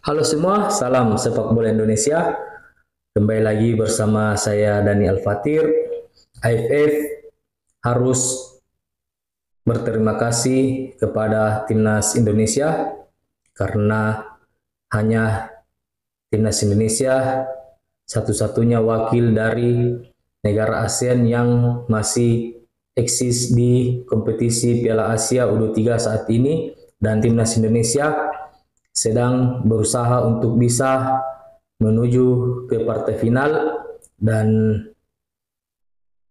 Halo semua, salam sepak bola Indonesia. Kembali lagi bersama saya Dani Al-Fatir. AFF harus berterima kasih kepada Timnas Indonesia karena hanya Timnas Indonesia satu-satunya wakil dari negara ASEAN yang masih eksis di kompetisi Piala Asia U23 saat ini, dan Timnas Indonesia sedang berusaha untuk bisa menuju ke partai final. Dan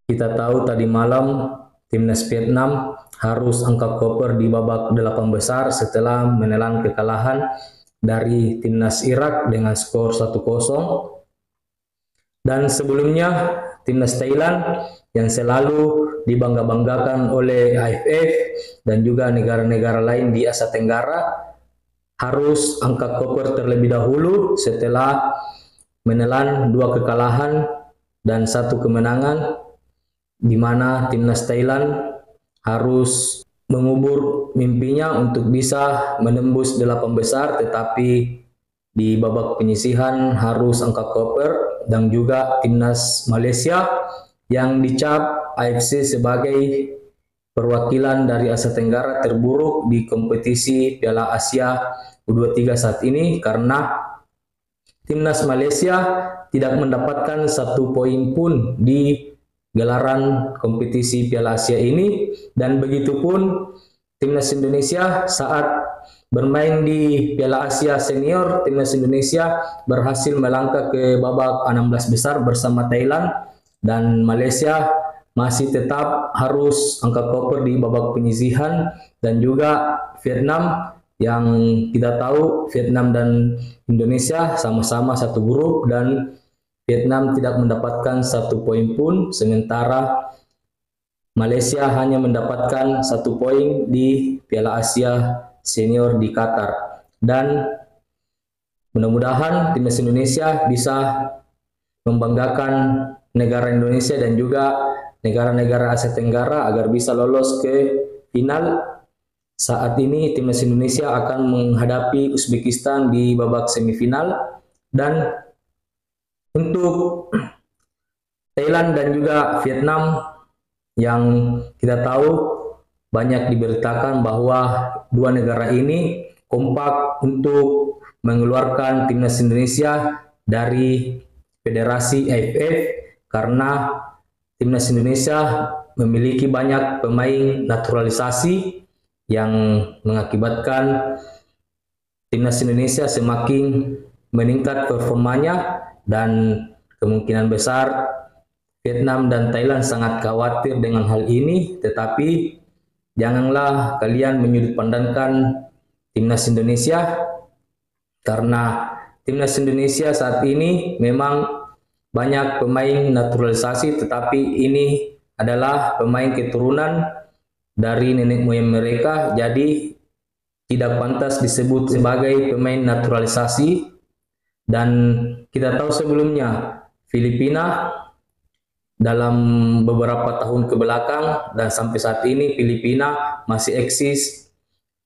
kita tahu tadi malam Timnas Vietnam harus angkat koper di babak 8 besar setelah menelan kekalahan dari Timnas Irak dengan skor 1-0. Dan sebelumnya Timnas Thailand yang selalu dibangga-banggakan oleh AFF dan juga negara-negara lain di Asia Tenggara harus angkat koper terlebih dahulu setelah menelan 2 kekalahan dan 1 kemenangan, di mana Timnas Thailand harus mengubur mimpinya untuk bisa menembus 8 besar, tetapi di babak penyisihan harus angkat koper. Dan juga Timnas Malaysia yang dicap AFC sebagai perwakilan dari Asia Tenggara terburuk di kompetisi Piala Asia U23 saat ini, karena Timnas Malaysia tidak mendapatkan 1 poin pun di gelaran kompetisi Piala Asia ini. Dan begitupun Timnas Indonesia saat bermain di Piala Asia Senior, Timnas Indonesia berhasil melangkah ke babak 16 besar bersama Thailand, dan Malaysia masih tetap harus angkat koper di babak penyisihan. Dan juga Vietnam, yang kita tahu Vietnam dan Indonesia sama-sama satu grup dan Vietnam tidak mendapatkan 1 poin pun, sementara Malaysia hanya mendapatkan 1 poin di Piala Asia Senior di Qatar. Dan mudah-mudahan Timnas Indonesia bisa membanggakan negara Indonesia dan juga negara-negara Asia Tenggara agar bisa lolos ke final. Saat ini Timnas Indonesia akan menghadapi Uzbekistan di babak semifinal. Dan untuk Thailand dan juga Vietnam, yang kita tahu banyak diberitakan bahwa dua negara ini kompak untuk mengeluarkan Timnas Indonesia dari Federasi AFF karena Timnas Indonesia memiliki banyak pemain naturalisasi yang mengakibatkan Timnas Indonesia semakin meningkat performanya, dan kemungkinan besar Vietnam dan Thailand sangat khawatir dengan hal ini. Tetapi janganlah kalian menyudut pandangkan Timnas Indonesia, karena Timnas Indonesia saat ini memang banyak pemain naturalisasi, tetapi ini adalah pemain keturunan dari nenek moyang mereka, jadi tidak pantas disebut sebagai pemain naturalisasi. Dan kita tahu sebelumnya Filipina dalam beberapa tahun ke belakang dan sampai saat ini Filipina masih eksis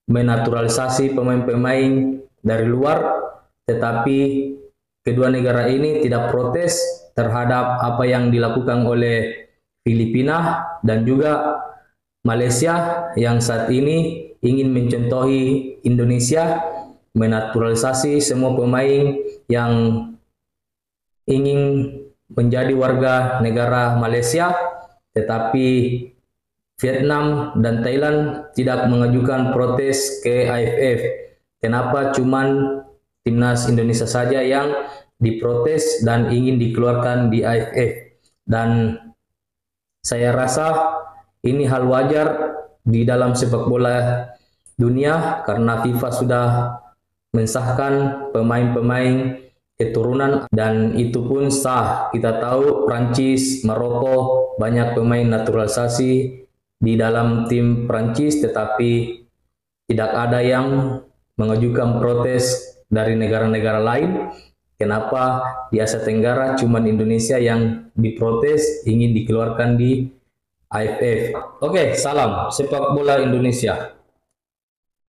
menaturalisasi pemain-pemain dari luar, tetapi kedua negara ini tidak protes terhadap apa yang dilakukan oleh Filipina dan juga Malaysia yang saat ini ingin mencontohi Indonesia menaturalisasi semua pemain yang ingin menjadi warga negara Malaysia, tetapi Vietnam dan Thailand tidak mengajukan protes ke AFF. Kenapa cuman Timnas Indonesia saja yang diprotes dan ingin dikeluarkan di AFF? Dan saya rasa ini hal wajar di dalam sepak bola dunia, karena FIFA sudah mensahkan pemain-pemain keturunan dan itu pun sah. Kita tahu Prancis, Maroko banyak pemain naturalisasi di dalam tim Prancis, tetapi tidak ada yang mengajukan protes dari negara-negara lain. Kenapa di Asia Tenggara cuman Indonesia yang diprotes ingin dikeluarkan di AFF? Oke, salam sepak bola Indonesia.